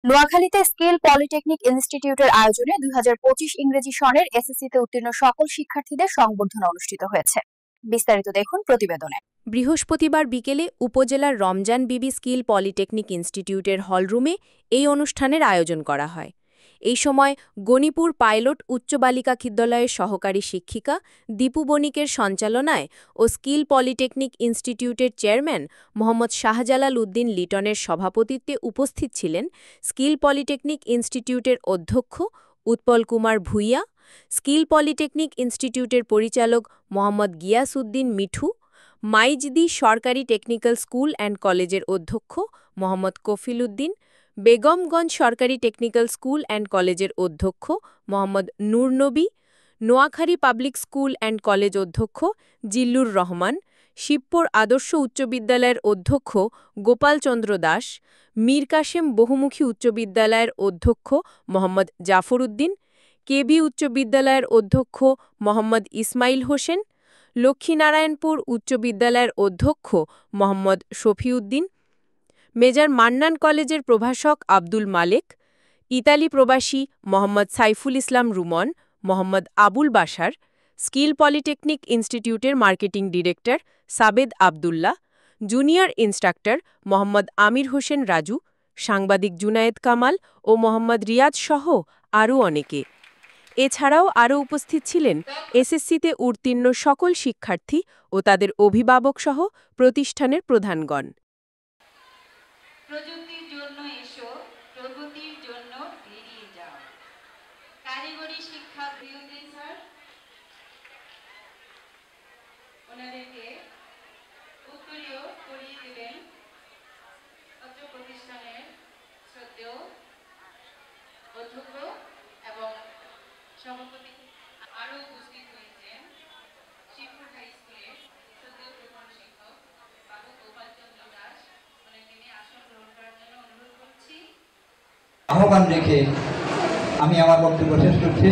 নোয়াখালীতে skill polytechnic ইনস্টিটিউটের আয়োজনে ২০২৫ ইংরেজি সনের এসএসসিতে উত্তীর্ণ সকল শিক্ষার্থীদের সংবর্ধনা অনুষ্ঠিত হয়েছে। বিস্তারিত দেখুন প্রতিবেদনে। বৃহস্পতিবার বিকেলে উপজেলার রমজান বিবি স্কিল পলিটেকনিক ইনস্টিটিউটের হলরুমে এই অনুষ্ঠানের আয়োজন করা হয়। এই সময় গণিপুর পাইলট উচ্চ বালিকা বিদ্যালয়ের সহকারী শিক্ষিকা দীপু বণিকের সঞ্চালনায় ও স্কিল পলিটেকনিক ইনস্টিটিউটের চেয়ারম্যান মোহাম্মদ শাহজালাল উদ্দিন লিটনের সভাপতিত্বে উপস্থিত ছিলেন স্কিল পলিটেকনিক ইনস্টিটিউটের অধ্যক্ষ উৎপল কুমার ভূঁইয়া, স্কিল পলিটেকনিক ইনস্টিটিউটের পরিচালক মোহাম্মদ গিয়াস উদ্দিন মিঠু, মাইজদি সরকারি টেকনিক্যাল স্কুল অ্যান্ড কলেজের অধ্যক্ষ মোহাম্মদ কফিল উদ্দিন, বেগমগঞ্জ সরকারি টেকনিক্যাল স্কুল অ্যান্ড কলেজের অধ্যক্ষ মোহাম্মদ নূর নবী, Noakhali public school and college অধ্যক্ষ জিল্লুর রহমান, শিবপুর আদর্শ উচ্চ বিদ্যালয়ের অধ্যক্ষ গোপাল চন্দ্র দাস, মীর কাসেম বহুমুখী উচ্চ বিদ্যালয়ের অধ্যক্ষ মোহাম্মদ জাফর উদ্দিন, কেবি উচ্চ বিদ্যালয়ের অধ্যক্ষ মোহাম্মদ ইসমাইল হোসেন, লক্ষ্মীনারায়ণপুর উচ্চ বিদ্যালয়ের অধ্যক্ষ মোহাম্মদ শফিউদ্দিন, মেজর মান্নান কলেজের প্রভাষক আব্দুল মালেক, ইতালি প্রবাসী মোহাম্মদ সাইফুল ইসলাম রুমন, মোহাম্মদ আবুল বাশার, স্কিল পলিটেকনিক ইনস্টিটিউটের marketing director Sabed Abdullah, junior instructor Mohammad Amir Hossain Raju, সাংবাদিক জুনায়েদ কামাল ও মোহাম্মদ রিয়াজ সহ আরও অনেকে। এছাড়াও আরও উপস্থিত ছিলেন এসএসসিতে উত্তীর্ণ সকল শিক্ষার্থী ও তাদের অভিভাবকসহ প্রতিষ্ঠানের প্রধানগণ। প্রযুক্তির জন্য এসো, প্রগতির জন্য বেরিয়ে যাও। কারিগরি শিক্ষা বিউটি স্যার ওনাদেরকে উত্তরীয় করিয়ে দেবেন অত্র প্রতিষ্ঠানের শ্রদ্ধেয় অধ্যক্ষ এবং সভাপতি। আরও উপস্থিত হয়েছেন শিবপুর হাই স্কুলের শ্রদ্ধেয় প্রধান শিক্ষক বাবু গোপাল চন্দ্র দাস, ওনাকে নিয়ে আসন গ্রহণ করার জন্য অনুরোধ করছি। আহ্বান রেখে আমি আমার বক্তব্য শেষ করছি।